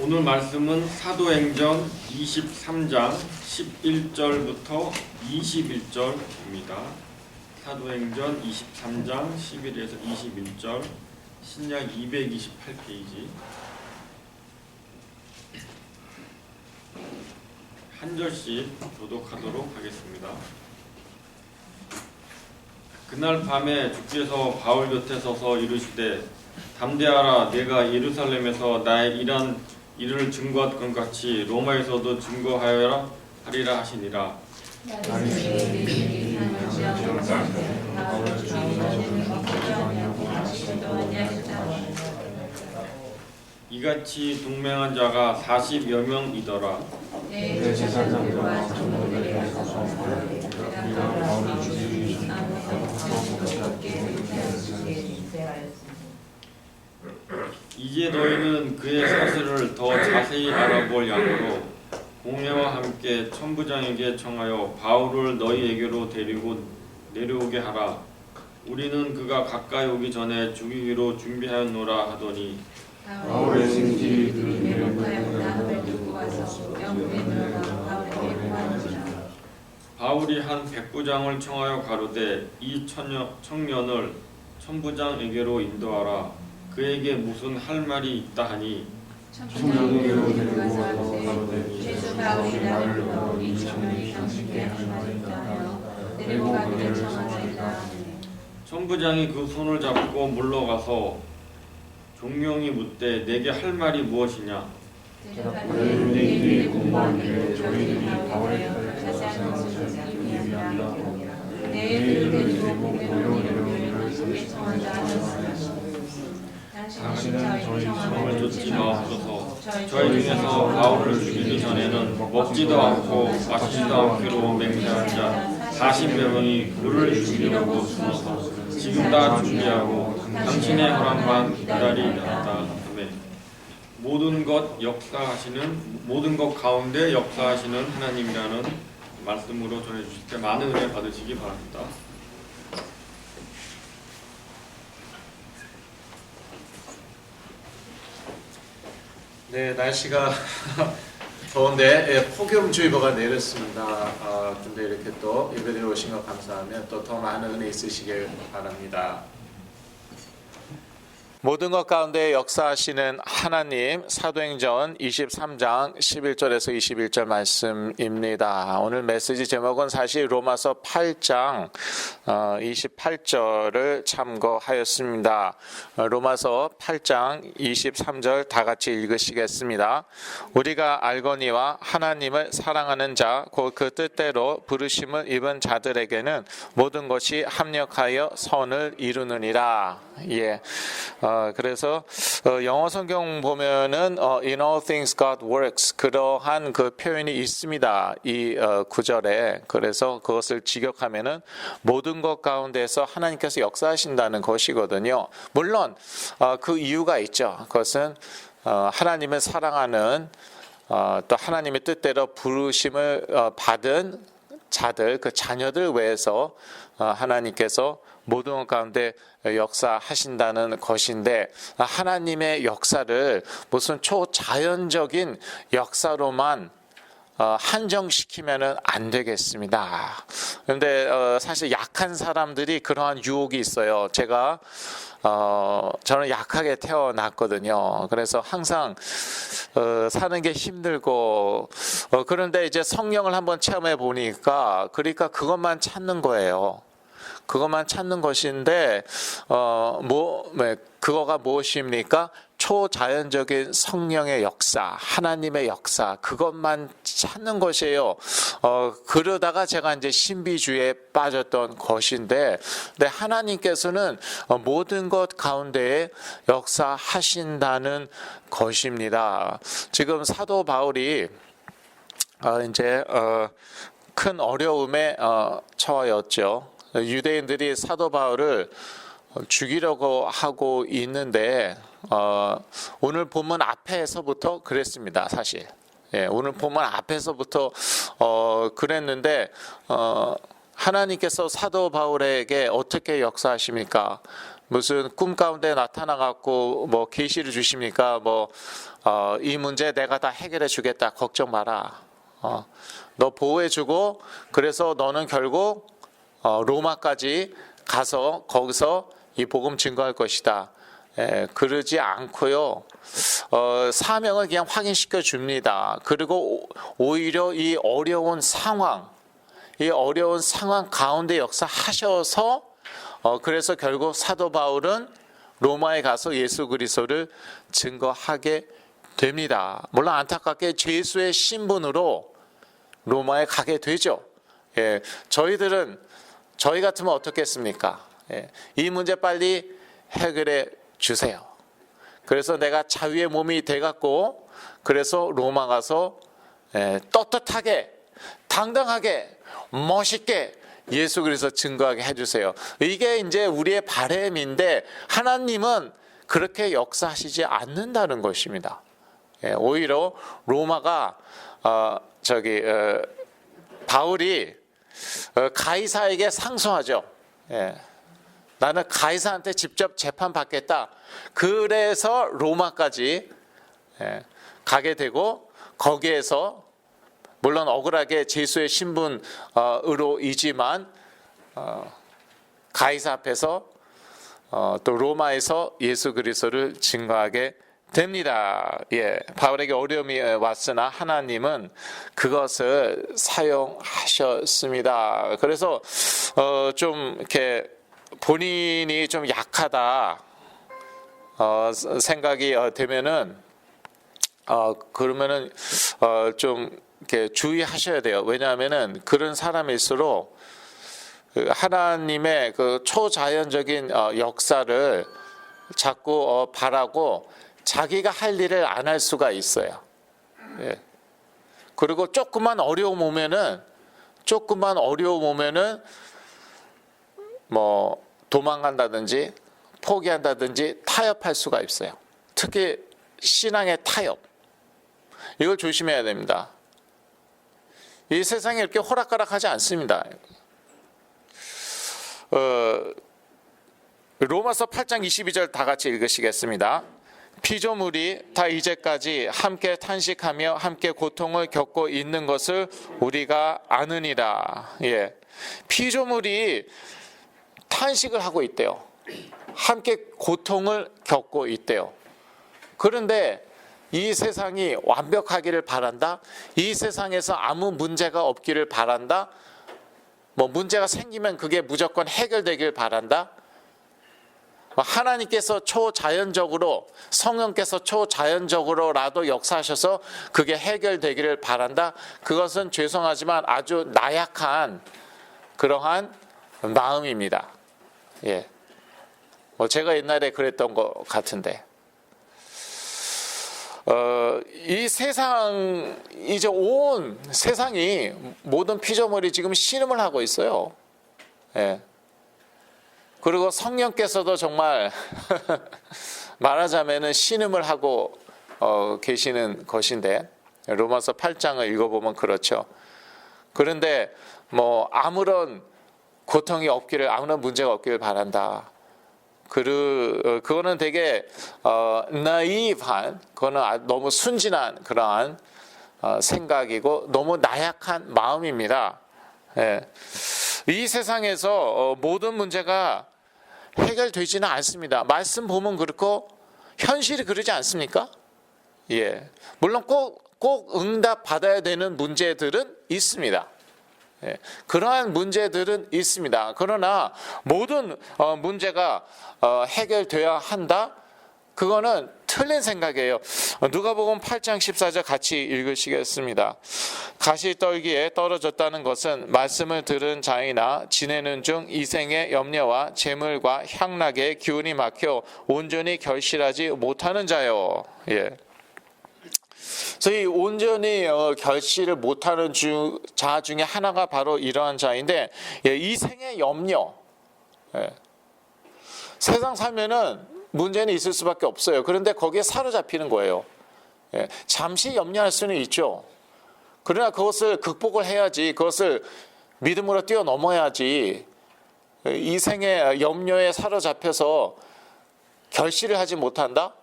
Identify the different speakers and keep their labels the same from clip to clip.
Speaker 1: 오늘 말씀은 사도행전 23장 11절부터 21절입니다. 사도행전 23장 11에서 21절, 신약 228페이지. 한 절씩 교독하도록 하겠습니다. 그날 밤에 주께서 바울 곁에 서서 이르시되 담대하라. 내가 예루살렘에서 나의 일한 일을 증거한 것 같이 로마에서도 증거하여라 하리라 하시니라. 이같이 동맹한 자가 40여 명이더라. 이제 너희는 그의 사실을 더 자세히 알아볼 양으로 공회와 함께 천부장에게 청하여 바울을 너희에게로 데리고 내려오게 하라. 우리는 그가 가까이 오기 전에 죽이기로 준비하였노라 하더니
Speaker 2: 바울의 생질이 그를 메모하여 듣고 와서 영국에 들어가 바울에게 보았노라.
Speaker 1: 바울이 한 백부장을 청하여 가로되 이 청년을 천부장에게로 인도하라. 그에게 무슨 할 말이 있다 하니
Speaker 2: 천부장에게로 데리고 와서 가로되 죄수 바울이 나를 불러 이 청년이 당신께 할 말이 있다 하여 데리고 가기를 청하나이다.
Speaker 1: 천부장이 그 손을 잡고 물러가서 종용이 묻되 내게 할 말이 무엇이냐.
Speaker 2: 대답하되 너희들이 공부하기를 저희들이 바울에 대하여 자세한 것을 듣기 위함이라. 너희들을 데리고 공회로 내려오기를 손에 청한다 하였으나 당신은 저희 청함을
Speaker 1: 쫓지 마옵소서. 저희 중에서 바울을 죽이기 전에는 먹지도 않고 마시지도 않기로 맹세한 자 40여 명이 그를 죽이려고 숨어서 지금 다 준비하고 당신의 허락만 기다리다. 아멘. 모든 것 가운데 역사하시는 하나님이라는 말씀으로 전해주실 때 많은 은혜 받으시기 바랍니다.
Speaker 3: 네, 날씨가 더운데 폭염주의보가 내렸습니다. 근데 이렇게 또 예배드리러 오신 것 감사하며 또 더 많은 은혜 있으시길 바랍니다. 모든 것 가운데 역사하시는 하나님, 사도행전 23장 11절에서 21절 말씀입니다. 오늘 메시지 제목은 사실 로마서 8장 28절을 참고하였습니다. 로마서 8장 23절 다 같이 읽으시겠습니다. 우리가 알거니와 하나님을 사랑하는 자, 곧 그 뜻대로 부르심을 입은 자들에게는 모든 것이 합력하여 선을 이루느니라. 예. 그래서 영어 성경 보면은 in all things God works 그러한 그 표현이 있습니다. 이 구절에. 그래서 그것을 직역하면은 모든 것 가운데서 하나님께서 역사하신다는 것이거든요. 물론 그 이유가 있죠. 그것은 하나님을 사랑하는 또 하나님의 뜻대로 부르심을 받은 자들, 그 자녀들 외에서 하나님께서 모든 것 가운데 역사하신다는 것인데 하나님의 역사를 무슨 초자연적인 역사로만 한정시키면은 안 되겠습니다. 그런데 사실 약한 사람들이 그러한 유혹이 있어요. 저는 약하게 태어났거든요. 그래서 항상 사는 게 힘들고 그런데 이제 성령을 한번 체험해 보니까 그러니까 그것만 찾는 거예요. 그것만 찾는 것인데 그거가 무엇입니까? 초자연적인 성령의 역사, 하나님의 역사, 그것만 찾는 것이에요. 그러다가 제가 이제 신비주의에 빠졌던 것인데, 근데 하나님께서는 모든 것 가운데에 역사하신다는 것입니다. 지금 사도 바울이 이제 큰 어려움에 처하였죠. 유대인들이 사도 바울을 죽이려고 하고 있는데 오늘 본문 앞에서부터 그랬습니다. 사실 오늘 본문 앞에서부터 그랬는데 하나님께서 사도 바울에게 어떻게 역사하십니까? 무슨 꿈 가운데 나타나 갖고 뭐 계시를 주십니까? 이 문제 내가 다 해결해 주겠다. 걱정 마라. 너 보호해 주고 그래서 너는 결국 로마까지 가서 거기서 이 복음 증거할 것이다. 그러지 않고요. 사명을 그냥 확인시켜 줍니다. 그리고 오히려 이 어려운 상황 가운데 역사하셔서 그래서 결국 사도 바울은 로마에 가서 예수 그리스도를 증거하게 됩니다. 물론 안타깝게 죄수의 신분으로 로마에 가게 되죠. 저희 같으면 어떻겠습니까? 이 문제 빨리 해결해 주세요. 그래서 내가 자유의 몸이 돼갖고 그래서 로마 가서 떳떳하게 당당하게 멋있게 예수 그리스도 증거하게 해주세요. 이게 이제 우리의 바람인데 하나님은 그렇게 역사하시지 않는다는 것입니다. 오히려 로마가 바울이 가이사에게 상소하죠. 나는 가이사한테 직접 재판받겠다. 그래서 로마까지 가게 되고 거기에서 물론 억울하게 죄수의 신분으로이지만 가이사 앞에서 또 로마에서 예수 그리스도를 증거하게 됩니다. 바울에게 어려움이 왔으나 하나님은 그것을 사용하셨습니다. 그래서 좀 이렇게 본인이 좀 약하다 생각이 되면은 그러면은 좀 이렇게 주의하셔야 돼요. 왜냐하면은 그런 사람일수록 하나님의 그 초자연적인 역사를 자꾸 바라고 자기가 할 일을 안 할 수가 있어요. 그리고 조금만 어려움 오면은 뭐 도망간다든지 포기한다든지 타협할 수가 있어요. 특히 신앙의 타협. 이걸 조심해야 됩니다. 이 세상이 이렇게 호락가락하지 않습니다. 로마서 8장 22절 다 같이 읽으시겠습니다. 피조물이 다 이제까지 함께 탄식하며 함께 고통을 겪고 있는 것을 우리가 아느니라. 피조물이 탄식을 하고 있대요. 함께 고통을 겪고 있대요. 그런데 이 세상이 완벽하기를 바란다. 이 세상에서 아무 문제가 없기를 바란다. 뭐 문제가 생기면 그게 무조건 해결되길 바란다. 하나님께서 초자연적으로 성령께서 초자연적으로라도 역사하셔서 그게 해결되기를 바란다. 그것은 죄송하지만 아주 나약한 그러한 마음입니다. 제가 옛날에 그랬던 것 같은데 이 세상 이제 온 세상이 모든 피조물이 지금 신음을 하고 있어요. 그리고 성령께서도 정말 말하자면은 신음을 하고 계시는 것인데 로마서 8장을 읽어보면 그렇죠. 그런데 뭐 아무런 고통이 없기를 아무런 문제가 없기를 바란다. 그거는 되게 나이브한 그거는 너무 순진한 그러한 생각이고 너무 나약한 마음입니다. 이 세상에서 모든 문제가 해결되지는 않습니다. 말씀 보면 그렇고 현실이 그러지 않습니까? 물론 꼭 응답 받아야 되는 문제들은 있습니다. 그러한 문제들은 있습니다. 그러나 모든 문제가 해결되어야 한다? 그거는 틀린 생각이에요. 누가복음 8장 14절 같이 읽으시겠습니다. 가시떨기에 떨어졌다는 것은 말씀을 들은 자이나 지내는 중 이생의 염려와 재물과 향락의 기운이 막혀 온전히 결실하지 못하는 자요. 그래서 이 온전히 결실을 못하는 자 중에 하나가 바로 이러한 자인데 이생의 염려. 세상 살면은 문제는 있을 수밖에 없어요. 그런데 거기에 사로잡히는 거예요. 잠시 염려할 수는 있죠. 그러나 그것을 극복을 해야지. 그것을 믿음으로 뛰어넘어야지. 이생의 염려에 사로잡혀서 결실을 하지 못한다.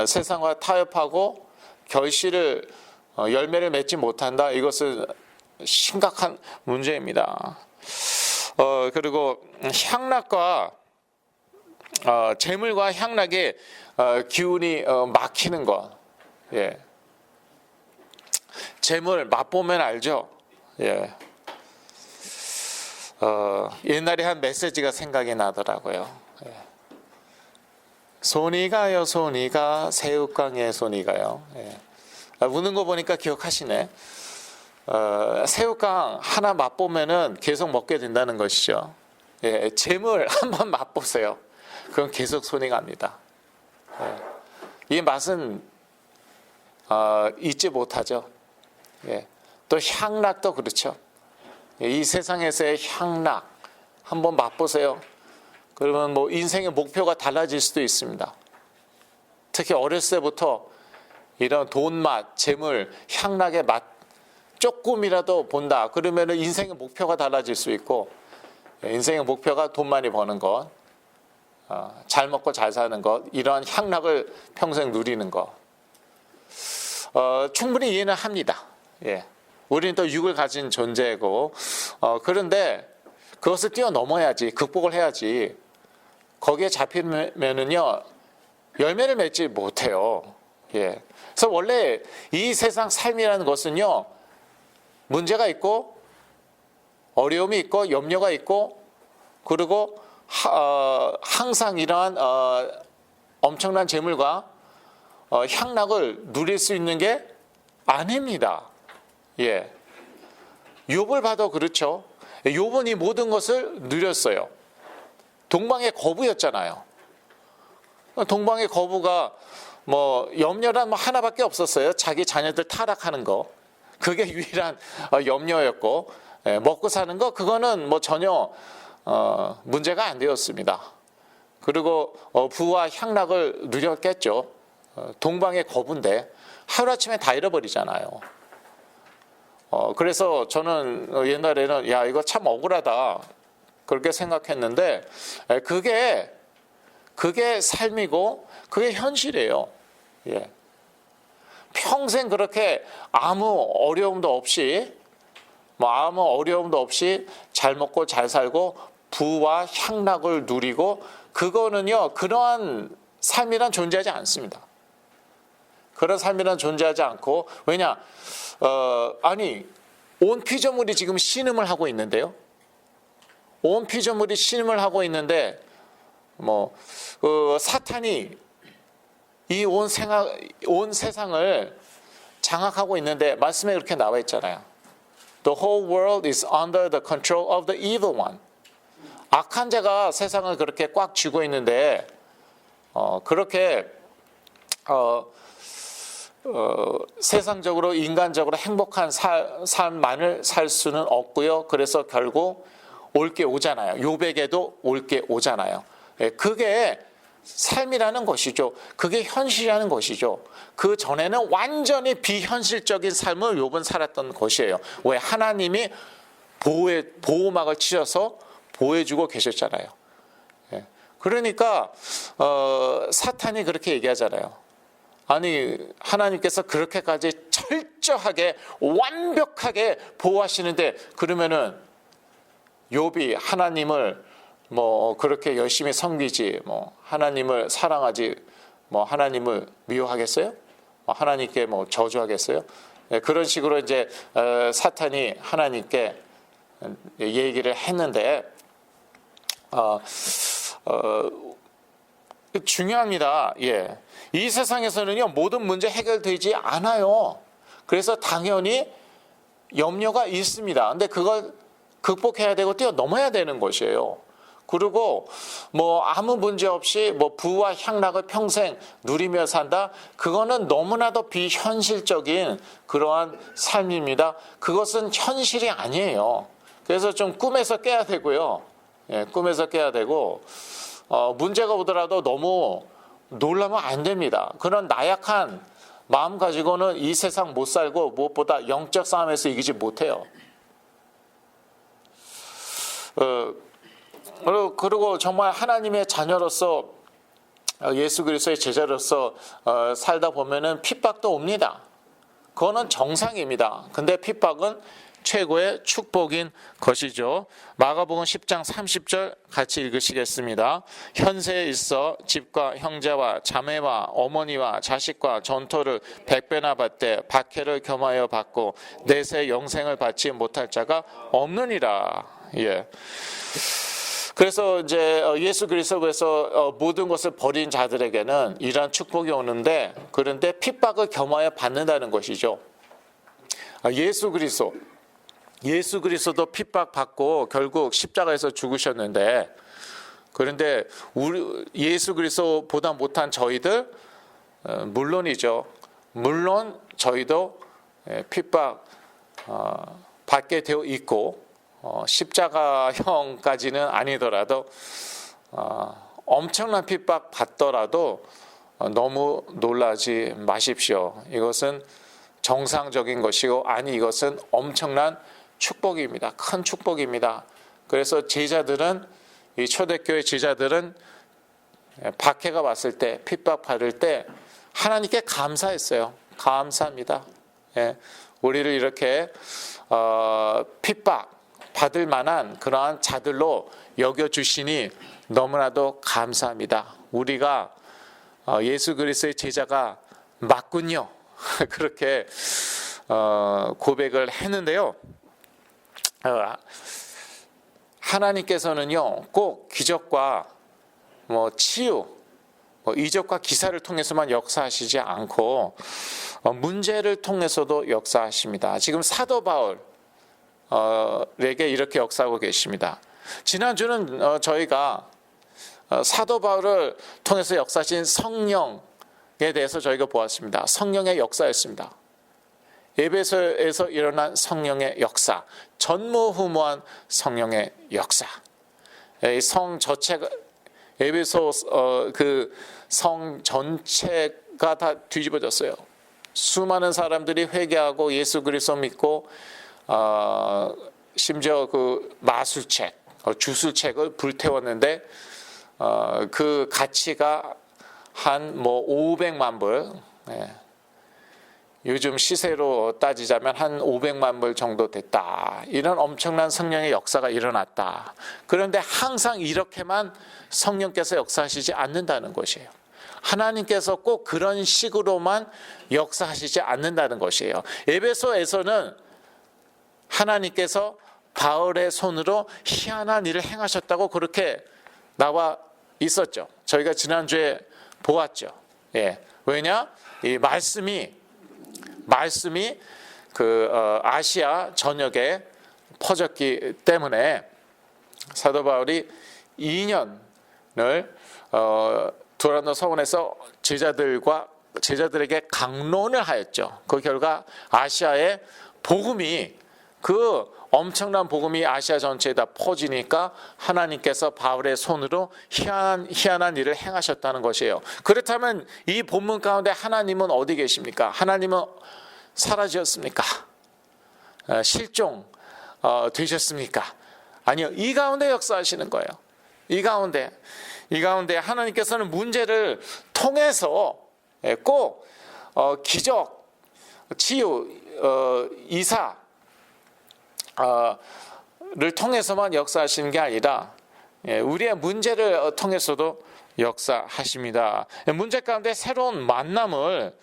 Speaker 3: 세상과 타협하고 결실을 열매를 맺지 못한다. 이것은 심각한 문제입니다. 그리고 향락과 재물과 향락의 기운이 막히는 것. 예. 재물 맛보면 알죠. 예. 옛날에 한 메시지가 생각이 나더라고요. 예. 손이 가요, 손이 가, 새우깡에 손이 가요. 예. 우는 거 보니까 기억하시네. 새우깡 하나 맛보면은 계속 먹게 된다는 것이죠. 예. 재물 한번 맛보세요. 그럼 계속 손이 갑니다. 예. 이 맛은 잊지 못하죠. 예. 또 향락도 그렇죠. 예. 이 세상에서의 향락 한번 맛보세요. 그러면 뭐 인생의 목표가 달라질 수도 있습니다. 특히 어렸을 때부터 이런 돈맛, 재물, 향락의 맛 조금이라도 본다. 그러면 인생의 목표가 달라질 수 있고, 인생의 목표가 돈 많이 버는 것, 잘 먹고 잘 사는 것, 이러한 향락을 평생 누리는 것, 충분히 이해는 합니다. 예. 우리는 또 육을 가진 존재고, 그런데 그것을 뛰어넘어야지, 극복을 해야지. 거기에 잡히면은요 열매를 맺지 못해요. 예. 그래서 원래 이 세상 삶이라는 것은요 문제가 있고 어려움이 있고 염려가 있고 그리고 항상 이러한 엄청난 재물과 향락을 누릴 수 있는 게 아닙니다. 예. 욥을 봐도 그렇죠. 욥은 이 모든 것을 누렸어요. 동방의 거부였잖아요. 동방의 거부가 뭐 염려란 뭐 하나밖에 없었어요. 자기 자녀들 타락하는 거. 그게 유일한 염려였고, 먹고 사는 거 그거는 뭐 전혀 문제가 안 되었습니다. 그리고 부와 향락을 누렸겠죠. 동방의 거부인데 하루아침에 다 잃어버리잖아요. 그래서 저는 옛날에는 야 이거 참 억울하다 그렇게 생각했는데 그게 삶이고 그게 현실이에요. 예. 평생 그렇게 아무 어려움도 없이 잘 먹고 잘 살고 부와 향락을 누리고 그거는요 그러한 삶이란 존재하지 않습니다. 그런 삶이란 존재하지 않고 왜냐 아니 온 피조물이 지금 신음을 하고 있는데요. 온 피조물이 신음을 하고 있는데 사탄이 이 온 세상을 장악하고 있는데 말씀에 그렇게 나와 있잖아요. The whole world is under the control of the evil one. 악한 자가 세상을 그렇게 꽉 쥐고 있는데 그렇게 세상적으로 인간적으로 행복한 삶만을 살 수는 없고요. 그래서 결국 올 게 오잖아요. 욥에게도 올 게 오잖아요. 그게 삶이라는 것이죠. 그게 현실이라는 것이죠. 그 전에는 완전히 비현실적인 삶을 욥은 살았던 것이에요. 왜? 하나님이 보호막을 치셔서 보호해주고 계셨잖아요. 그러니까 사탄이 그렇게 얘기하잖아요. 아니 하나님께서 그렇게까지 철저하게 완벽하게 보호하시는데 그러면은 욥이 하나님을 그렇게 열심히 섬기지 하나님을 사랑하지 하나님을 미워하겠어요? 하나님께 저주하겠어요? 그런 식으로 이제 사탄이 하나님께 얘기를 했는데 중요합니다. 예. 이 세상에서는요 모든 문제 해결되지 않아요. 그래서 당연히 염려가 있습니다. 근데 그걸 극복해야 되고 뛰어넘어야 되는 것이에요. 그리고 아무 문제 없이 부와 향락을 평생 누리며 산다. 그거는 너무나도 비현실적인 그러한 삶입니다. 그것은 현실이 아니에요. 그래서 좀 꿈에서 깨야 되고요. 예, 꿈에서 깨야 되고 문제가 오더라도 너무 놀라면 안 됩니다. 그런 나약한 마음 가지고는 이 세상 못 살고 무엇보다 영적 싸움에서 이기지 못해요. 그리고 정말 하나님의 자녀로서 예수 그리스도의 제자로서 살다 보면은 핍박도 옵니다. 그거는 정상입니다. 근데 핍박은 최고의 축복인 것이죠. 마가복음 10장 30절 같이 읽으시겠습니다. 현세에 있어 집과 형제와 자매와 어머니와 자식과 전토를 100배나 받되 박해를 겸하여 받고 내세 영생을 받지 못할 자가 없느니라. 예. 그래서 이제 예수 그리스도에서 모든 것을 버린 자들에게는 이러한 축복이 오는데, 그런데 핍박을 겸하여 받는다는 것이죠. 예수 그리스도도 핍박받고 결국 십자가에서 죽으셨는데, 그런데 예수 그리스도보다 못한 저희들, 물론이죠. 물론 저희도 핍박 받게 되어 있고, 십자가형까지는 아니더라도 엄청난 핍박 받더라도 너무 놀라지 마십시오. 이것은 정상적인 것이고, 아니 이것은 엄청난 축복입니다. 큰 축복입니다. 그래서 제자들은, 이 초대교회 제자들은 박해가 왔을 때, 핍박 받을 때 하나님께 감사했어요. 감사합니다. 예, 우리를 이렇게 핍박 받을 만한 그러한 자들로 여겨주시니 너무나도 감사합니다. 우리가 예수 그리스도의 제자가 맞군요. 그렇게 고백을 했는데요. 하나님께서는요, 꼭 기적과 치유, 이적과 기사를 통해서만 역사하시지 않고 문제를 통해서도 역사하십니다. 지금 사도 바울에게 이렇게 역사하고 계십니다. 지난주는 저희가 사도 바울을 통해서 역사하신 성령에 대해서 저희가 보았습니다. 성령의 역사였습니다. 에베소에서 일어난 성령의 역사, 전무후무한 성령의 역사. 성 자체가, 에베소 그 성 전체가 다 뒤집어졌어요. 수많은 사람들이 회개하고 예수 그리스도 믿고, 심지어 그 마술책, 주술책을 불태웠는데 그 가치가 한 500만 불, 요즘 시세로 따지자면 한 500만 불 정도 됐다. 이런 엄청난 성령의 역사가 일어났다. 그런데 항상 이렇게만 성령께서 역사하시지 않는다는 것이에요. 하나님께서 꼭 그런 식으로만 역사하시지 않는다는 것이에요. 에베소에서는 하나님께서 바울의 손으로 희한한 일을 행하셨다고 그렇게 나와 있었죠. 저희가 지난주에 보았죠. 예. 왜냐? 이 말씀이 그 아시아 전역에 퍼졌기 때문에 사도 바울이 2년을 두란노 서원에서 제자들에게 강론을 하였죠. 그 결과 아시아의 복음이, 그 엄청난 복음이 아시아 전체에 다 퍼지니까 하나님께서 바울의 손으로 희한한 일을 행하셨다는 것이에요. 그렇다면 이 본문 가운데 하나님은 어디 계십니까? 하나님은 사라지셨습니까? 실종 되셨습니까? 아니요. 이 가운데 역사하시는 거예요. 이 가운데 하나님께서는 문제를 통해서 꼭 기적, 치유, 이사 를 통해서만 역사하시는 게 아니라 우리의 문제를 통해서도 역사하십니다. 문제 가운데 새로운 만남을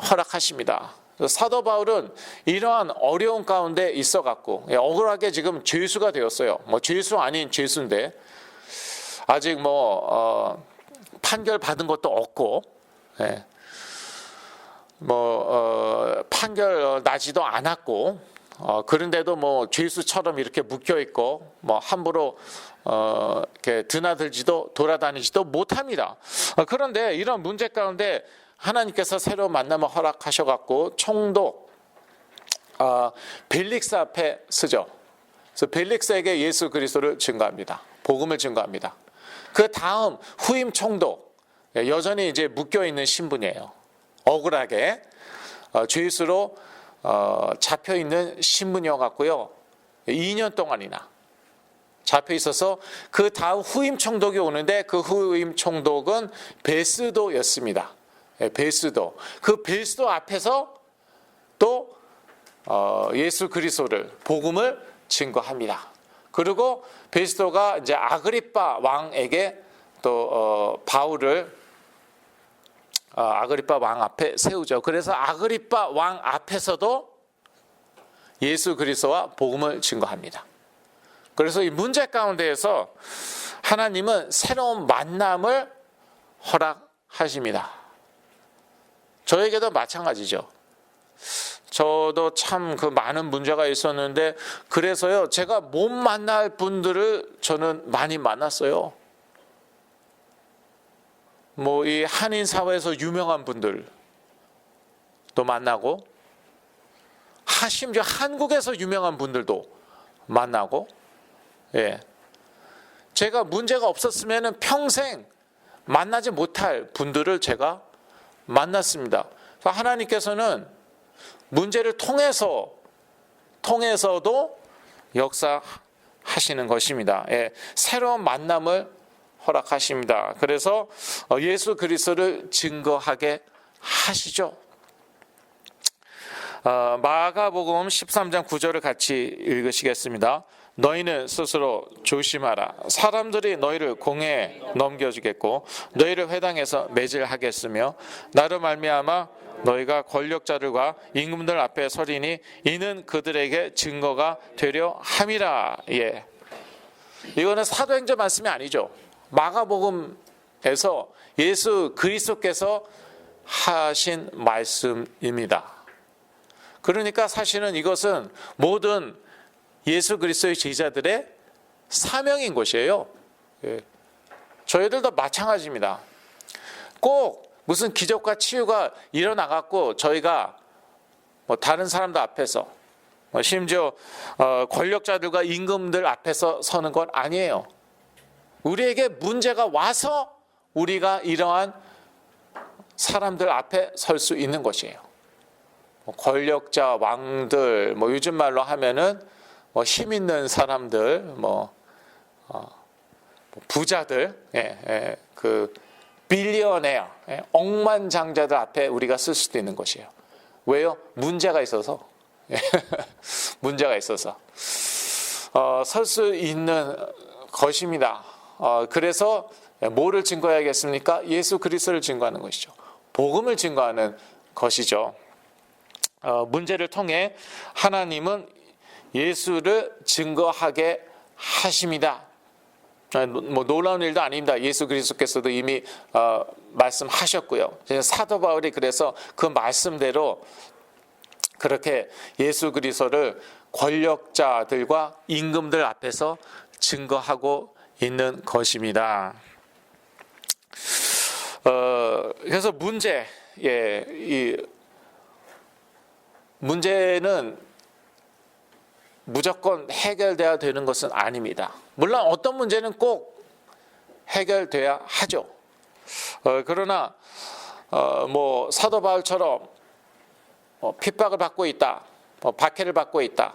Speaker 3: 허락하십니다. 사도 바울은 이러한 어려운 가운데 있어갖고 억울하게 지금 죄수가 되었어요. 죄수 아닌 죄수인데 아직 판결 받은 것도 없고, 판결 나지도 않았고, 그런데도 죄수처럼 이렇게 묶여 있고 함부로 이렇게 드나들지도 돌아다니지도 못합니다. 그런데 이런 문제 가운데 하나님께서 새로운 만남을 허락하셔갖고 총독 벨릭스 앞에 서죠. 그래서 벨릭스에게 예수 그리스도를 증거합니다. 복음을 증거합니다. 그 다음 후임 총독, 여전히 이제 묶여 있는 신분이에요. 억울하게 죄수로 잡혀 있는 신분이어 갖고요. 2년 동안이나 잡혀 있어서 그 다음 후임 총독이 오는데 그 후임 총독은 베스도였습니다. 베스도. 그 베스도 앞에서 또 예수 그리스도를 복음을 증거합니다. 그리고 베스도가 이제 아그리빠 왕에게 또 바울을 아그리빠 왕 앞에 세우죠. 그래서 아그리빠 왕 앞에서도 예수 그리스도와 복음을 증거합니다. 그래서 이 문제 가운데에서 하나님은 새로운 만남을 허락하십니다. 저에게도 마찬가지죠. 저도 참 그 많은 문제가 있었는데 그래서요 제가 못 만날 분들을 저는 많이 만났어요. 뭐 이 한인 사회에서 유명한 분들도 만나고 심지어 한국에서 유명한 분들도 만나고 제가 문제가 없었으면 평생 만나지 못할 분들을 제가 만났습니다. 하나님께서는 문제를 통해서도 역사하시는 것입니다. 새로운 만남을 허락하십니다. 그래서 예수 그리스도를 증거하게 하시죠. 마가복음 13장 9절을 같이 읽으시겠습니다. 너희는 스스로 조심하라. 사람들이 너희를 공회에 넘겨주겠고 너희를 회당에서 매질하겠으며 나로 말미암아 너희가 권력자들과 임금들 앞에 서리니 이는 그들에게 증거가 되려 함이라. 이거는 사도행전 말씀이 아니죠. 마가복음에서 예수 그리스도께서 하신 말씀입니다. 그러니까 사실은 이것은 모든 예수 그리스도의 제자들의 사명인 것이에요. 저희들도 마찬가지입니다. 꼭 무슨 기적과 치유가 일어나갖고 저희가 뭐 다른 사람들 앞에서 심지어 권력자들과 임금들 앞에서 서는 건 아니에요. 우리에게 문제가 와서 우리가 이러한 사람들 앞에 설 수 있는 것이에요. 권력자, 왕들, 요즘 말로 하면은 힘 있는 사람들, 부자들, 그 빌리어네어, 억만장자들 앞에 우리가 쓸 수도 있는 것이에요. 왜요? 문제가 있어서. 문제가 있어서 설 수 있는 것입니다. 그래서 뭐를 증거해야겠습니까? 예수 그리스도를 증거하는 것이죠. 복음을 증거하는 것이죠. 문제를 통해 하나님은 예수를 증거하게 하십니다. 뭐 놀라운 일도 아닙니다. 예수 그리스도께서도 이미 말씀하셨고요. 사도 바울이 그래서 그 말씀대로 그렇게 예수 그리스도를 권력자들과 임금들 앞에서 증거하고 있는 것입니다. 그래서 문제는 무조건 해결돼야 되는 것은 아닙니다. 물론 어떤 문제는 꼭 해결돼야 하죠. 그러나 뭐 사도 바울처럼 핍박을 받고 있다, 박해를 받고 있다.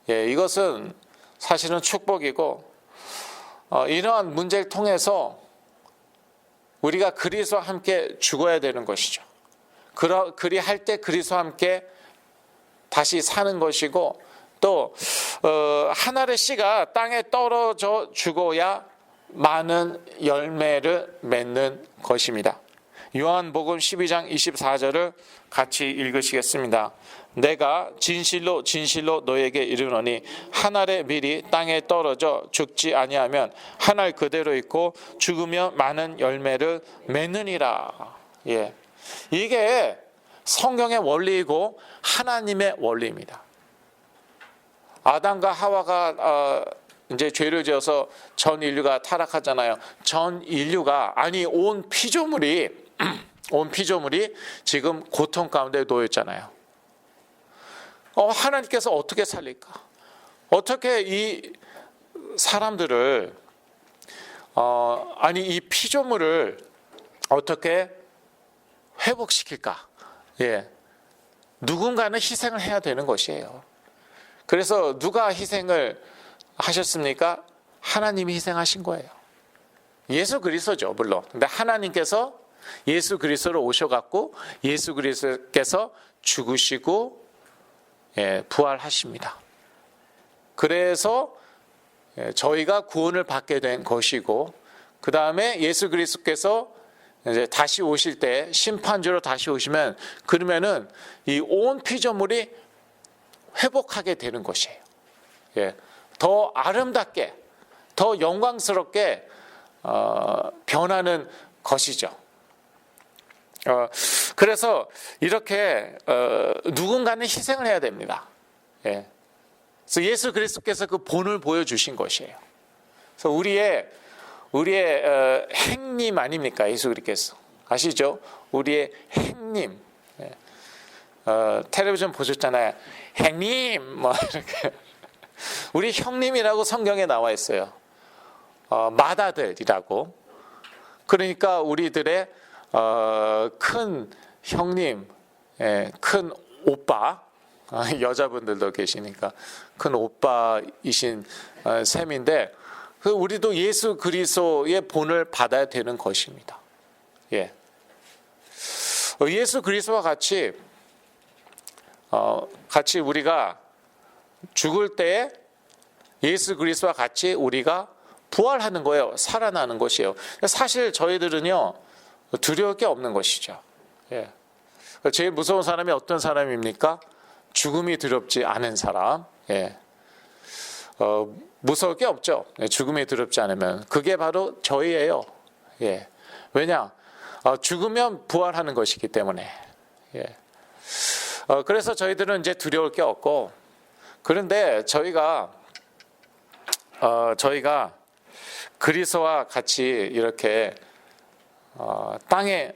Speaker 3: 이것은 사실은 축복이고 이러한 문제를 통해서 우리가 그리스도와 함께 죽어야 되는 것이죠. 그리할 때 그리스도와 함께 다시 사는 것이고 또 한 알의 씨가 땅에 떨어져 죽어야 많은 열매를 맺는 것입니다. 요한복음 12장 24절을 같이 읽으시겠습니다. 내가 진실로 진실로 너에게 이르노니 한 알의 밀이 땅에 떨어져 죽지 아니하면 한 알 그대로 있고 죽으면 많은 열매를 맺느니라. 이게 성경의 원리이고 하나님의 원리입니다. 아담과 하와가 이제 죄를 지어서 전 인류가 타락하잖아요. 전 인류가 온 피조물이 지금 고통 가운데 놓였잖아요. 하나님께서 어떻게 살릴까? 어떻게 이 사람들을 이 피조물을 어떻게 회복시킬까? 누군가는 희생을 해야 되는 것이에요. 그래서 누가 희생을 하셨습니까? 하나님이 희생하신 거예요. 예수 그리스도죠, 물론. 근데 하나님께서 예수 그리스도로 오셔갖고 예수 그리스도께서 죽으시고 부활하십니다. 그래서 저희가 구원을 받게 된 것이고, 그 다음에 예수 그리스도께서 이제 다시 오실 때 심판주로 다시 오시면, 그러면은 이 온 피조물이 회복하게 되는 것이에요. 더 아름답게, 더 영광스럽게 변하는 것이죠. 그래서 이렇게 누군가는 희생을 해야 됩니다. 그래서 예수 그리스도께서 그 본을 보여주신 것이에요. 그래서 우리의 행님 아닙니까? 예수 그리스도께서. 아시죠? 우리의 행님. 텔레비전 보셨잖아요. 행님 뭐 이렇게. 우리 형님이라고 성경에 나와 있어요. 맏아들이라고. 그러니까 우리들의 큰 형님, 큰 오빠, 여자분들도 계시니까 큰 오빠이신 셈인데, 우리도 예수 그리스도의 본을 받아야 되는 것입니다. 예수 그리스도와 같이 우리가 죽을 때 예수 그리스도와 같이 우리가 부활하는 거예요. 살아나는 것이에요. 사실 저희들은요, 두려울 게 없는 것이죠. 제일 무서운 사람이 어떤 사람입니까? 죽음이 두렵지 않은 사람. 무서울 게 없죠. 죽음이 두렵지 않으면. 그게 바로 저희예요. 왜냐? 죽으면 부활하는 것이기 때문에. 그래서 저희들은 이제 두려울 게 없고, 그런데 저희가 그리스도와 같이 이렇게 땅에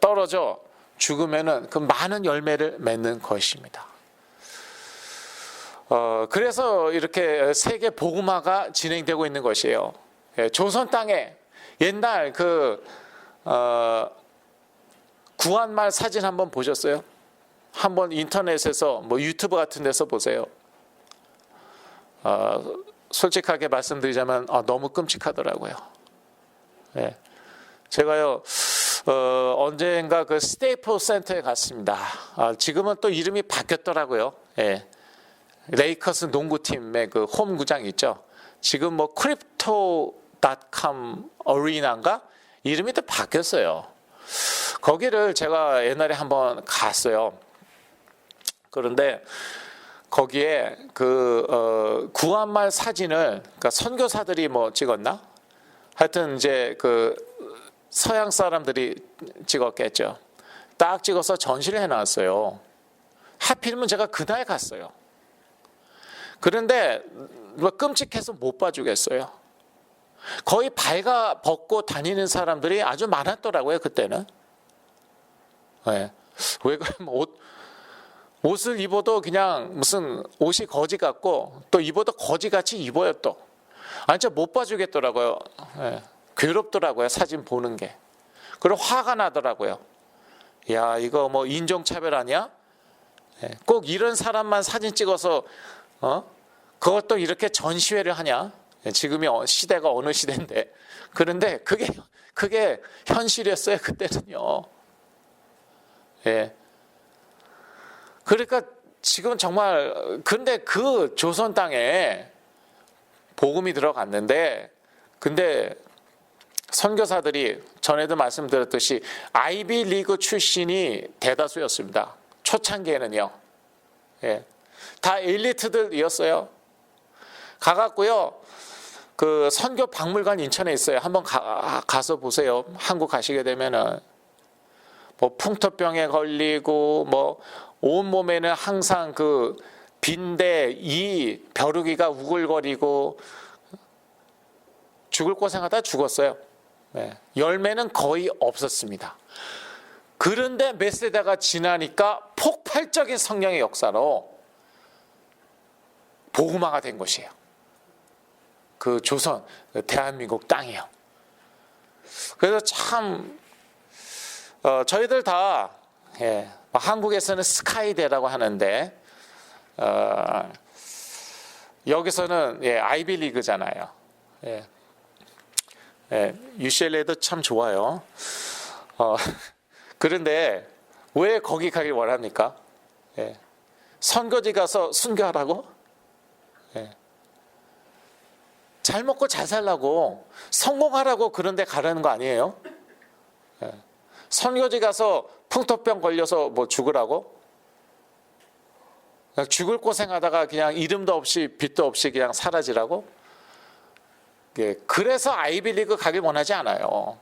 Speaker 3: 떨어져 죽으면은 그 많은 열매를 맺는 것입니다. 그래서 이렇게 세계 복음화가 진행되고 있는 것이에요. 조선 땅에 옛날 구한말 사진 한번 보셨어요? 한번 인터넷에서 뭐 유튜브 같은 데서 보세요. 솔직하게 말씀드리자면 너무 끔찍하더라고요. 제가요 언젠가 그 스테이플 센터에 갔습니다. 지금은 또 이름이 바뀌었더라고요. 레이커스 농구팀의 그 홈구장 있죠. 지금 뭐 크립토.com 어리나인가 이름이 또 바뀌었어요. 거기를 제가 옛날에 한번 갔어요. 그런데 거기에 그 구한말 사진을, 그러니까 선교사들이 뭐 찍었나? 하여튼 이제 그 서양 사람들이 찍었겠죠. 딱 찍어서 전시를 해놨어요. 하필이면 제가 그날 갔어요. 그런데 뭐 끔찍해서 못 봐주겠어요. 거의 발가 벗고 다니는 사람들이 아주 많았더라고요, 그때는. 왜 그러면 옷을 입어도 그냥 무슨 옷이 거지 같고, 또 입어도 거지같이 입어요 또. 진짜 못 봐주겠더라고요. 괴롭더라고요, 사진 보는 게. 그리고 화가 나더라고요. 야, 이거 뭐 인종차별 아니야? 꼭 이런 사람만 사진 찍어서 그것도 이렇게 전시회를 하냐? 지금이 시대가 어느 시대인데. 그런데 그게 현실이었어요, 그때는요. 그러니까 지금 정말, 근데 그 조선 땅에 복음이 들어갔는데, 근데 선교사들이 전에도 말씀드렸듯이 아이비 리그 출신이 대다수였습니다. 초창기에는요. 다 엘리트들이었어요. 가갖고요, 그 선교 박물관 인천에 있어요. 한번 가서 보세요. 한국 가시게 되면은 뭐 풍토병에 걸리고 뭐 온몸에는 항상 그 빈대, 이 벼루기가 우글거리고 죽을 고생하다 죽었어요. 열매는 거의 없었습니다. 그런데 몇 세대가 지나니까 폭발적인 성령의 역사로 복음화가 된 것이에요. 그 조선, 대한민국 땅이요. 그래서 참 저희들 다 한국에서는 스카이대라고 하는데 여기서는 아이비리그잖아요. UCLA도 참 좋아요. 그런데 왜 거기 가길 원합니까? 선거지 가서 순교하라고? 잘 먹고 잘 살라고, 성공하라고 그런 데 가라는 거 아니에요? 선교지 가서 풍토병 걸려서 뭐 죽으라고? 죽을 고생하다가 그냥 이름도 없이 빚도 없이 그냥 사라지라고? 그래서 아이비리그 가길 원하지 않아요.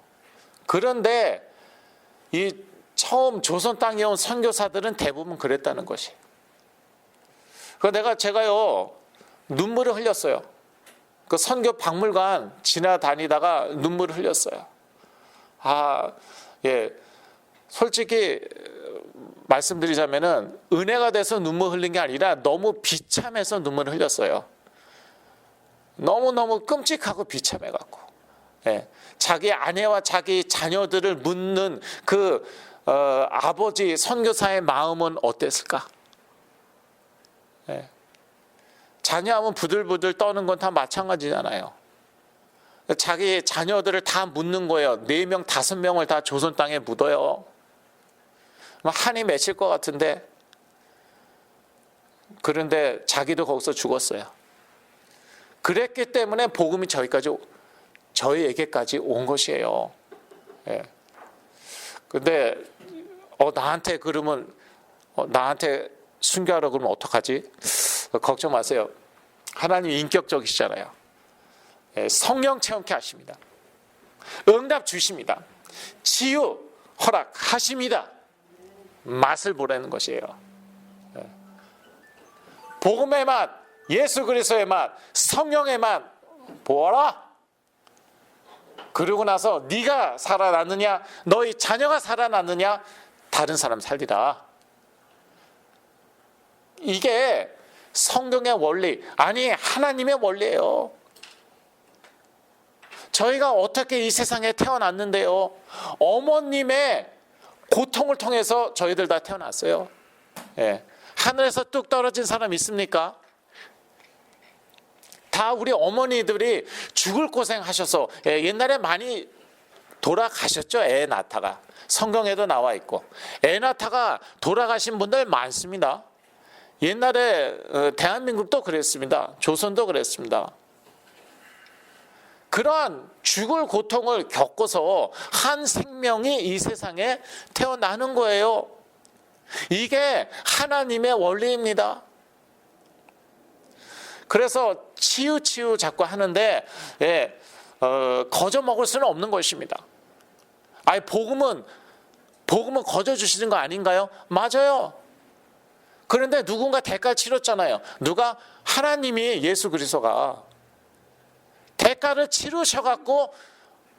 Speaker 3: 그런데 이 처음 조선 땅에 온 선교사들은 대부분 그랬다는 것이. 제가요 눈물을 흘렸어요. 그 선교 박물관 지나다니다가 눈물을 흘렸어요. 솔직히 말씀드리자면은 은혜가 돼서 눈물 흘린 게 아니라 너무 비참해서 눈물을 흘렸어요. 너무너무 끔찍하고 비참해갖고. 자기 아내와 자기 자녀들을 묻는 그 아버지 선교사의 마음은 어땠을까? 자녀하면 부들부들 떠는 건 다 마찬가지잖아요. 자기 자녀들을 다 묻는 거예요. 4명, 5명을 다 조선 땅에 묻어요. 한이 맺힐 것 같은데, 그런데 자기도 거기서 죽었어요. 그랬기 때문에 복음이 저희에게까지 온 것이에요. 근데 나한테 그러면 나한테 순교하라 그러면 어떡하지? 걱정 마세요. 하나님 인격적이시잖아요. 성령 체험케 하십니다. 응답 주십니다. 치유 허락하십니다. 맛을 보라는 것이에요. 복음의 맛, 예수 그리스도의 맛, 성령의 맛 보아라. 그러고 나서 네가 살아났느냐, 너희 자녀가 살아났느냐, 다른 사람 살리라. 이게 성경의 원리, 아니 하나님의 원리예요. 저희가 어떻게 이 세상에 태어났는데요, 어머님의 고통을 통해서 저희들 다 태어났어요. 하늘에서 뚝 떨어진 사람 있습니까? 다 우리 어머니들이 죽을 고생하셔서 옛날에 많이 돌아가셨죠. 애 낳다가. 성경에도 나와 있고. 애 낳다가 돌아가신 분들 많습니다. 옛날에 대한민국도 그랬습니다. 조선도 그랬습니다. 그러한 죽을 고통을 겪어서 한 생명이 이 세상에 태어나는 거예요. 이게 하나님의 원리입니다. 그래서 치유 자꾸 하는데 거저 먹을 수는 없는 것입니다. 복음은 거저 주시는 거 아닌가요? 맞아요. 그런데 누군가 대가를 치렀잖아요. 누가? 하나님이, 예수 그리스도가 대가를 치르셔갖고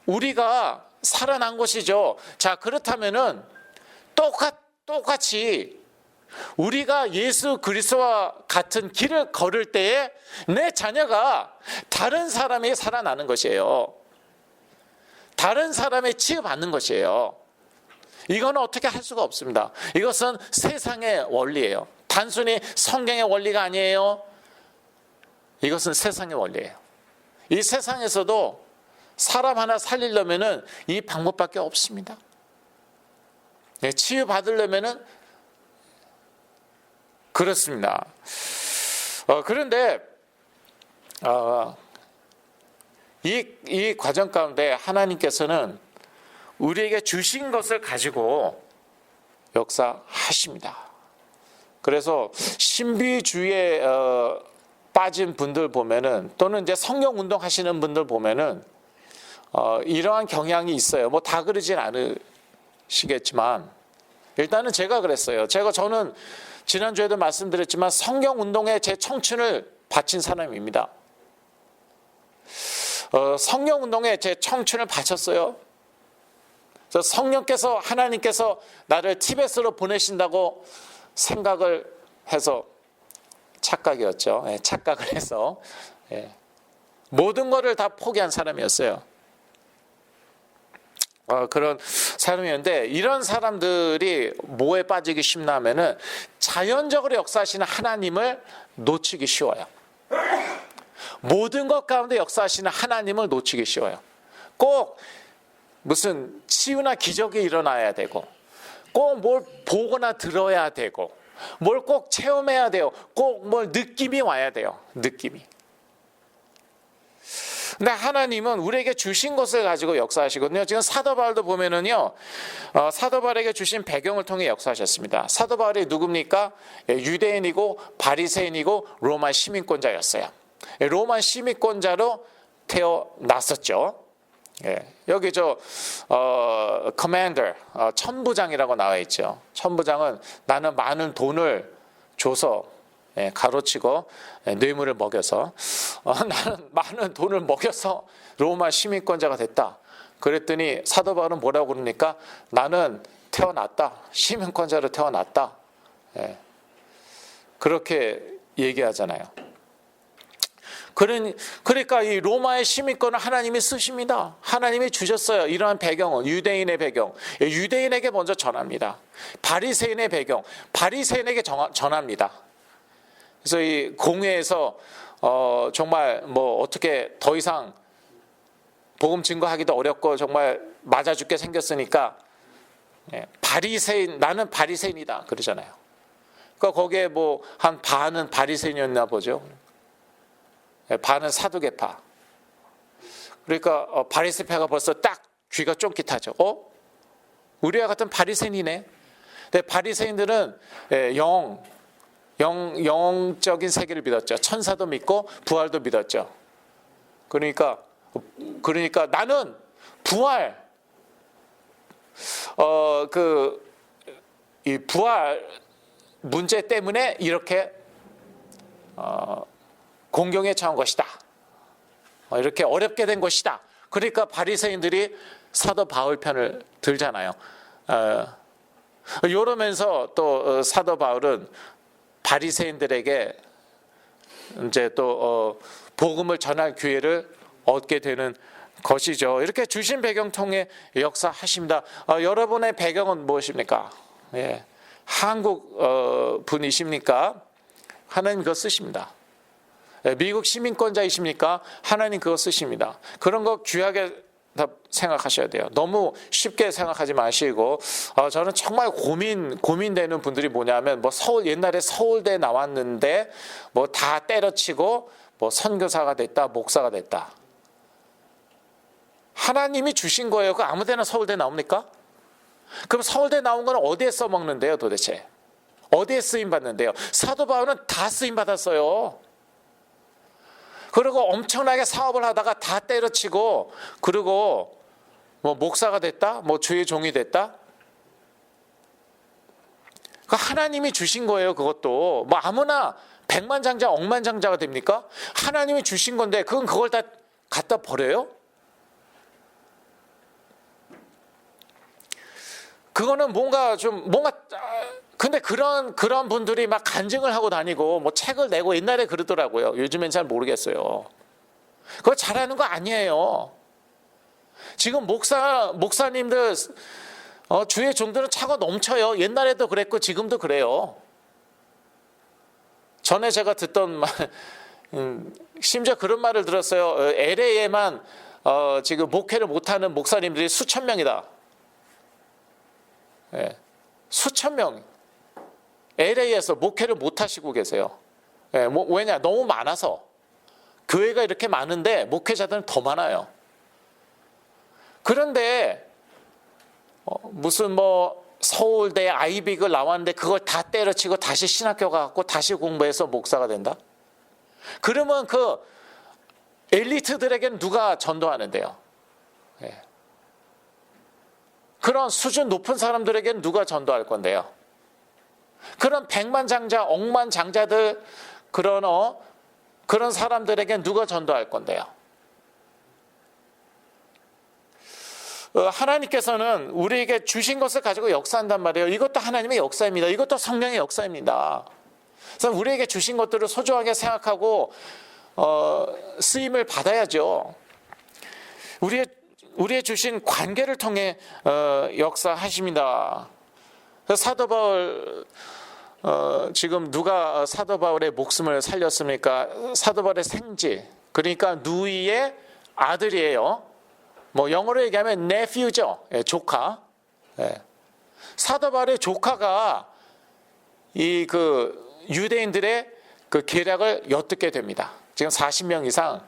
Speaker 3: 우리가 살아난 것이죠. 자, 그렇다면은 똑같이 우리가 예수 그리스도와 같은 길을 걸을 때에 내 자녀가 다른 사람이 살아나는 것이에요. 다른 사람의 치유받는 것이에요. 이건 어떻게 할 수가 없습니다. 이것은 세상의 원리예요. 단순히 성경의 원리가 아니에요. 이것은 세상의 원리예요. 이 세상에서도 사람 하나 살리려면은 이 방법밖에 없습니다. 치유받으려면은 그렇습니다. 그런데 이 과정 가운데 하나님께서는 우리에게 주신 것을 가지고 역사하십니다. 그래서 신비주의에 빠진 분들 보면은, 또는 이제 성령 운동 하시는 분들 보면은 이러한 경향이 있어요. 뭐 다 그러진 않으시겠지만 일단은 제가 그랬어요. 저는 지난주에도 말씀드렸지만 성경 운동에 제 청춘을 바친 사람입니다. 성령 운동에 제 청춘을 바쳤어요. 성령께서, 하나님께서 나를 티베트로 보내신다고 생각을 해서, 착각이었죠. 착각을 해서 모든 것을 다 포기한 사람이었어요. 그런 사람이었는데, 이런 사람들이 뭐에 빠지기 쉽냐면은 자연적으로 역사하시는 하나님을 놓치기 쉬워요. 모든 것 가운데 역사하시는 하나님을 놓치기 쉬워요. 꼭 무슨 치유나 기적이 일어나야 되고, 꼭 뭘 보거나 들어야 되고, 뭘 꼭 체험해야 돼요. 꼭 뭘 느낌이 와야 돼요. 느낌이. 근데 하나님은 우리에게 주신 것을 가지고 역사하시거든요. 지금 사도 바울도 보면은요, 사도 바울에게 주신 배경을 통해 역사하셨습니다. 사도 바울이 누굽니까? 유대인이고 바리새인이고 로마 시민권자였어요. 로마 시민권자로 태어났었죠. 여기 커맨더, 천부장이라고 나와 있죠. 천부장은 나는 많은 돈을 줘서 가로치고 뇌물을 먹여서 나는 많은 돈을 먹여서 로마 시민권자가 됐다. 그랬더니 사도 바울은 뭐라고 그럽니까? 나는 태어났다. 시민권자로 태어났다. 그렇게 얘기하잖아요. 그러니까 이 로마의 시민권을 하나님이 쓰십니다. 하나님이 주셨어요. 이러한 배경은 유대인의 배경, 유대인에게 먼저 전합니다. 바리새인의 배경, 바리새인에게 전합니다. 그래서 이 공회에서 정말 뭐 어떻게 더 이상 복음 증거하기도 어렵고 정말 맞아 죽게 생겼으니까 바리새인, 나는 바리새인이다 그러잖아요. 그러니까 거기에 뭐 한 반은 바리새인이었나 보죠. 반은 사두개파. 그러니까 바리새파가 벌써 딱 귀가 쫑깃하죠. 우리와 같은 바리새인이네. 근데 바리새인들은 영적인 세계를 믿었죠. 천사도 믿고 부활도 믿었죠. 그러니까 나는 부활, 이 부활 문제 때문에 이렇게 공경에 처한 것이다. 이렇게 어렵게 된 것이다. 그러니까 바리새인들이 사도 바울 편을 들잖아요. 이러면서 또 사도 바울은 바리새인들에게 이제 또 복음을 전할 기회를 얻게 되는 것이죠. 이렇게 주신 배경 통해 역사하십니다. 여러분의 배경은 무엇입니까? 한국 분이십니까? 하나님 그거 쓰십니다. 미국 시민권자이십니까? 하나님 그거 쓰십니다. 그런 거 귀하게 생각하셔야 돼요. 너무 쉽게 생각하지 마시고, 저는 정말 고민되는 분들이 뭐냐면, 뭐 옛날에 서울대 나왔는데 뭐 다 때려치고 뭐 선교사가 됐다, 목사가 됐다. 하나님이 주신 거예요. 그 아무데나 서울대 나옵니까? 그럼 서울대 나온 건 어디에 써먹는데요, 도대체? 어디에 쓰임 받는데요? 사도 바울은 다 쓰임 받았어요. 그리고 엄청나게 사업을 하다가 다 때려치고, 그리고 뭐 목사가 됐다, 뭐 주의 종이 됐다. 그 하나님이 주신 거예요. 그것도 뭐 아무나 백만장자, 억만장자가 됩니까? 하나님이 주신 건데 그걸 다 갖다 버려요? 그거는 뭔가 근데 그런 분들이 막 간증을 하고 다니고 뭐 책을 내고 옛날에 그러더라고요. 요즘엔 잘 모르겠어요. 그거 잘하는 거 아니에요. 지금 목사님들 주의 종들은 차가 넘쳐요. 옛날에도 그랬고 지금도 그래요. 전에 제가 듣던 말, 심지어 그런 말을 들었어요. LA에만 지금 목회를 못하는 목사님들이 수천 명이다. 수천 명. LA에서 목회를 못하시고 계세요. 왜냐? 너무 많아서. 교회가 이렇게 많은데 목회자들은 더 많아요. 그런데 무슨 뭐 서울대 아이비를 나왔는데 그걸 다 때려치고 다시 신학교 가고 다시 공부해서 목사가 된다? 그러면 그 엘리트들에게는 누가 전도하는데요? 그런 수준 높은 사람들에게는 누가 전도할 건데요? 그런 백만장자, 억만장자들, 그런 사람들에게는 누가 전도할 건데요? 하나님께서는 우리에게 주신 것을 가지고 역사한단 말이에요. 이것도 하나님의 역사입니다. 이것도 성령의 역사입니다. 그래서 우리에게 주신 것들을 소중하게 생각하고 쓰임을 받아야죠. 우리의 주신 관계를 통해 역사하십니다. 사도 바울, 지금 누가 사도 바울의 목숨을 살렸습니까? 사도 바울의 생지, 그러니까 누이의 아들이에요. 뭐 영어로 얘기하면 nephew죠. 예, 조카. 예. 사도 바울의 조카가 이 유대인들의 계략을 엿듣게 됩니다. 지금 40명 이상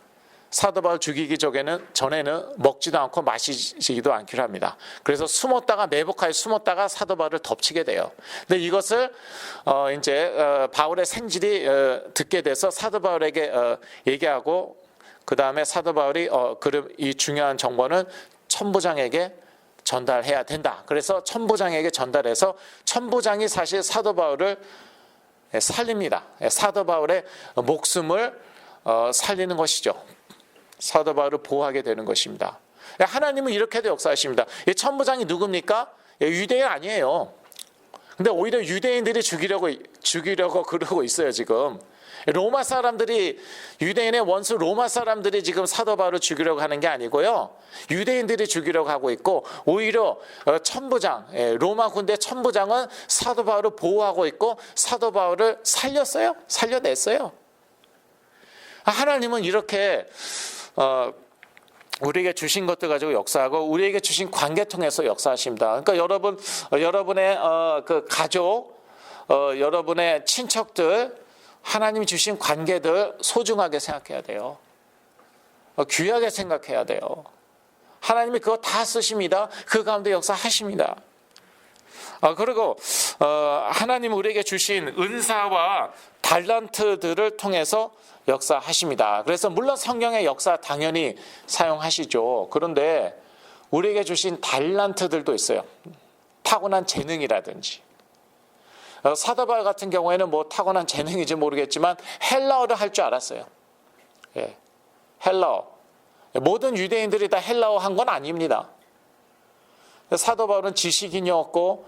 Speaker 3: 사도 바울 죽이기 전에는 먹지도 않고 마시지도 않기로 합니다. 그래서 매복하에 숨었다가 사도 바울을 덮치게 돼요. 근데 이것을 이제 바울의 생질이 듣게 돼서 사도 바울에게 얘기하고, 그 다음에 사도 바울이 이 중요한 정보는 천부장에게 전달해야 된다. 그래서 천부장에게 전달해서 천부장이 사실 사도 바울을 살립니다. 사도 바울의 목숨을 살리는 것이죠. 사도 바울을 보호하게 되는 것입니다. 하나님은 이렇게도 역사하십니다. 이 천부장이 누굽니까? 유대인 아니에요. 근데 오히려 유대인들이 죽이려고 그러고 있어요, 지금. 로마 사람들이, 유대인의 원수 로마 사람들이 지금 사도 바울을 죽이려고 하는 게 아니고요. 유대인들이 죽이려고 하고 있고, 오히려 천부장, 로마 군대 천부장은 사도 바울을 보호하고 있고 사도 바울을 살려냈어요. 하나님은 이렇게 우리에게 주신 것들 가지고 역사하고 우리에게 주신 관계 통해서 역사하십니다. 그러니까 여러분의 가족, 여러분의 친척들, 하나님이 주신 관계들 소중하게 생각해야 돼요. 귀하게 생각해야 돼요. 하나님이 그거 다 쓰십니다. 그 가운데 역사하십니다. 그리고 하나님 우리에게 주신 은사와 달란트들을 통해서 역사하십니다. 그래서 물론 성령의 역사 당연히 사용하시죠. 그런데 우리에게 주신 달란트들도 있어요. 타고난 재능이라든지. 사도 바울 같은 경우에는 뭐 타고난 재능인지 모르겠지만 헬라어를 할 줄 알았어요. 예, 헬라어. 모든 유대인들이 다 헬라어 한 건 아닙니다. 사도 바울은 지식인이었고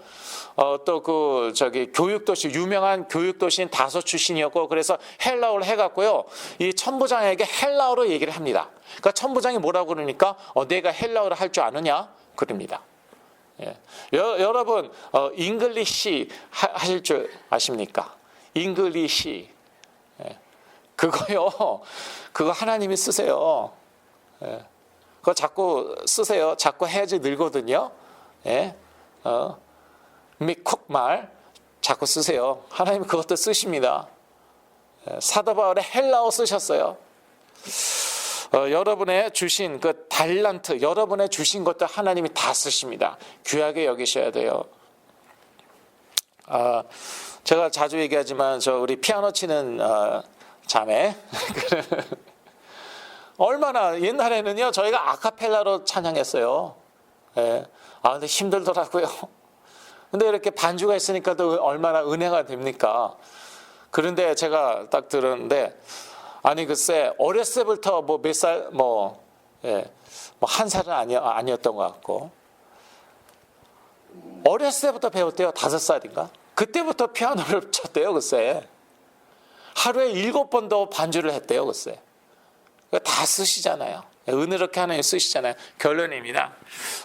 Speaker 3: 또 교육도시, 유명한 교육도시인 다소 출신이었고, 그래서 헬라어를 해갖고요, 이 천부장에게 헬라어로 얘기를 합니다. 그러니까 천부장이 뭐라고 그러니까 내가 헬라어를 할 줄 아느냐 그럽니다. 예. 여러분 잉글리시 하실 줄 아십니까? 잉글리시. 예. 그거 하나님이 쓰세요. 예. 그거 자꾸 쓰세요. 자꾸 해야지 늘거든요. 예. 미쿡말 자꾸 쓰세요. 하나님이 그것도 쓰십니다. 예. 사도 바울의 헬라어 쓰셨어요. 여러분의 주신 그 달란트, 여러분의 주신 것들 하나님이 다 쓰십니다. 귀하게 여기셔야 돼요. 제가 자주 얘기하지만 우리 피아노 치는 자매 얼마나 옛날에는요 저희가 아카펠라로 찬양했어요. 예. 근데 힘들더라고요. 근데 이렇게 반주가 있으니까 또 얼마나 은혜가 됩니까? 그런데 제가 딱 들었는데, 아니 글쎄 어렸을 때부터 뭐 몇 살 한 살은 아니었던 것 같고, 어렸을 때부터 배웠대요. 5살인가? 그때부터 피아노를 쳤대요. 글쎄 하루에 7번도 반주를 했대요. 글쎄 다 쓰시잖아요. 은혜롭게 하나님 쓰시잖아요. 결론입니다.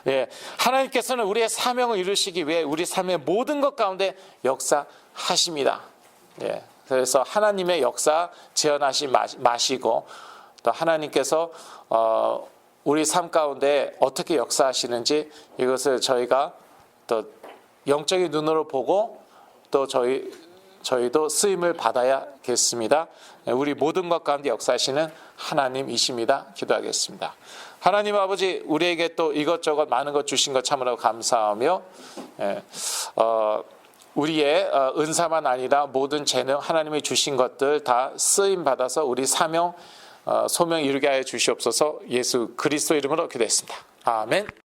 Speaker 3: 예, 하나님께서는 우리의 사명을 이루시기 위해 우리 삶의 모든 것 가운데 역사하십니다. 예, 그래서 하나님의 역사 제한하지 마시고, 또 하나님께서 우리 삶 가운데 어떻게 역사하시는지 이것을 저희가 또 영적인 눈으로 보고 또 저희도 쓰임을 받아야겠습니다. 우리 모든 것 가운데 역사하시는 하나님이십니다. 기도하겠습니다. 하나님 아버지, 우리에게 또 이것저것 많은 것 주신 것 참으로 감사하며, 우리의 은사만 아니라 모든 재능, 하나님이 주신 것들 다 쓰임 받아서 우리 사명, 소명 이루게 하여 주시옵소서. 예수 그리스도 이름으로 기도했습니다. 아멘.